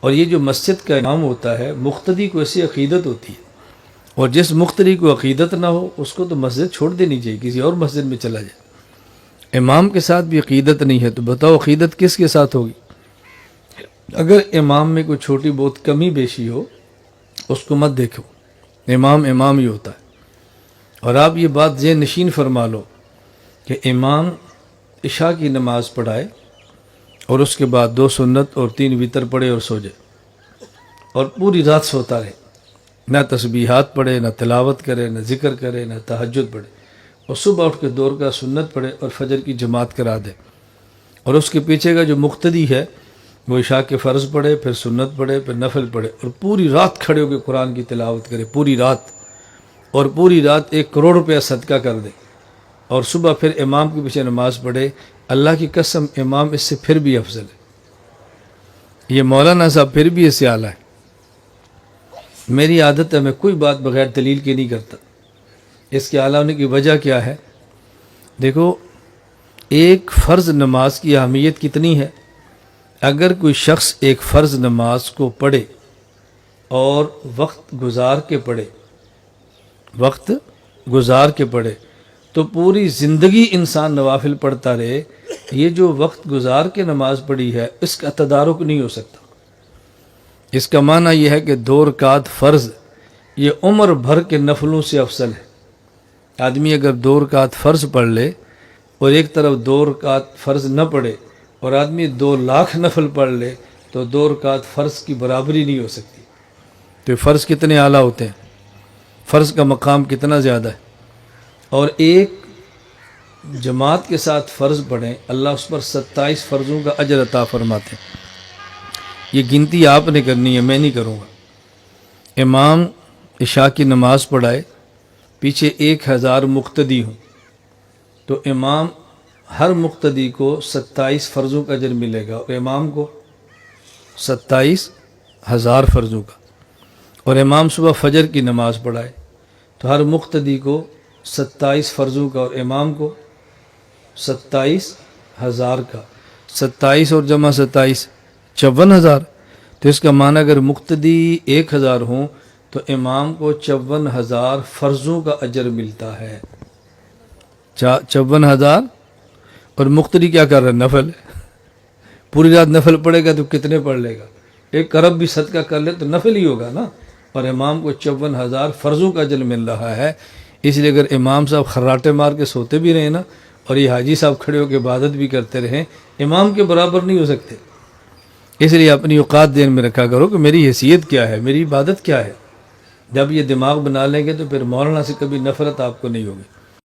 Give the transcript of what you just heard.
اور یہ جو مسجد کا امام ہوتا ہے، مقتدی کو ایسی عقیدت ہوتی ہے، اور جس مقتدی کو عقیدت نہ ہو اس کو تو مسجد چھوڑ دینی چاہیے، کسی اور مسجد میں چلا جائے۔ امام کے ساتھ بھی عقیدت نہیں ہے تو بتاؤ عقیدت کس کے ساتھ ہوگی؟ اگر امام میں کوئی چھوٹی بہت کمی بیشی ہو اس کو مت دیکھو، امام امام ہی ہوتا ہے۔ اور آپ یہ بات ذہن نشین فرما لو کہ امام عشاء کی نماز پڑھائے اور اس کے بعد 2 سنت اور 3 وتر پڑھے اور سو جائے، اور پوری رات سوتا رہے، نہ تسبیحات پڑھے، نہ تلاوت کرے، نہ ذکر کرے، نہ تہجد پڑھے، اور صبح اٹھ کے 2 رکعت سنت پڑھے اور فجر کی جماعت کرا دے، اور اس کے پیچھے کا جو مقتدی ہے وہ عشاء کے فرض پڑھے، پھر سنت پڑھے، پھر نفل پڑھے، اور پوری رات کھڑے ہو کے قرآن کی تلاوت کرے، پوری رات، اور پوری رات 1 کروڑ روپیہ صدقہ کر دے، اور صبح پھر امام کے پیچھے نماز پڑھے، اللہ کی قسم امام اس سے پھر بھی افضل ہے۔ یہ مولانا صاحب پھر بھی اس سے اعلیٰ ہے۔ میری عادت ہے میں کوئی بات بغیر دلیل کے نہیں کرتا۔ اس کے اعلیٰ ہونے کی وجہ کیا ہے؟ دیکھو، ایک فرض نماز کی اہمیت کتنی ہے۔ اگر کوئی شخص ایک فرض نماز کو پڑھے اور وقت گزار کے پڑھے تو پوری زندگی انسان نوافل پڑھتا رہے، یہ جو وقت گزار کے نماز پڑھی ہے اس کا تدارک نہیں ہو سکتا۔ اس کا معنی یہ ہے کہ 2 رکعت فرض یہ عمر بھر کے نفلوں سے افضل ہے۔ آدمی اگر 2 رکعت فرض پڑھ لے اور ایک طرف 2 رکعت فرض نہ پڑھے، اور آدمی 2 لاکھ نفل پڑھ لے تو 2 رکعت فرض کی برابری نہیں ہو سکتی۔ تو یہ فرض کتنے اعلیٰ ہوتے ہیں، فرض کا مقام کتنا زیادہ ہے۔ اور ایک جماعت کے ساتھ فرض پڑھیں، اللہ اس پر 27 فرضوں کا اجر عطا فرماتے ہیں۔ یہ گنتی آپ نے کرنی ہے، میں نہیں کروں گا۔ امام عشاء کی نماز پڑھائے، پیچھے 1000 مقتدی ہوں، تو امام ہر مقتدی کو 27 فرضوں کا اجر ملے گا، اور امام کو 27,000 فرضوں کا۔ اور امام صبح فجر کی نماز پڑھائے تو ہر مقتدی کو 27 فرضوں کا، اور امام کو 27,000 کا۔ 27 اور جمع 27 54,000۔ تو اس کا معنی اگر مقتدی 1000 ہوں تو امام کو 54,000 فرضوں کا اجر ملتا ہے۔ 54,000، اور مقتدی کیا کر رہا ہے؟ نفل۔ پوری رات نفل پڑھے گا تو کتنے پڑھ لے گا؟ 1 ارب بھی صدقہ کر لے تو نفل ہی ہوگا نا، اور امام کو 54,000 فرضوں کا اجر مل رہا ہے۔ اس لیے اگر امام صاحب خراٹے مار کے سوتے بھی رہے نا، اور یہ حاجی صاحب کھڑے ہو کے عبادت بھی کرتے رہیں، امام کے برابر نہیں ہو سکتے۔ اس لیے اپنی اوقات ذہن میں رکھا کرو کہ میری حیثیت کیا ہے، میری عبادت کیا ہے۔ جب یہ دماغ بنا لیں گے تو پھر مولانا سے کبھی نفرت آپ کو نہیں ہوگی۔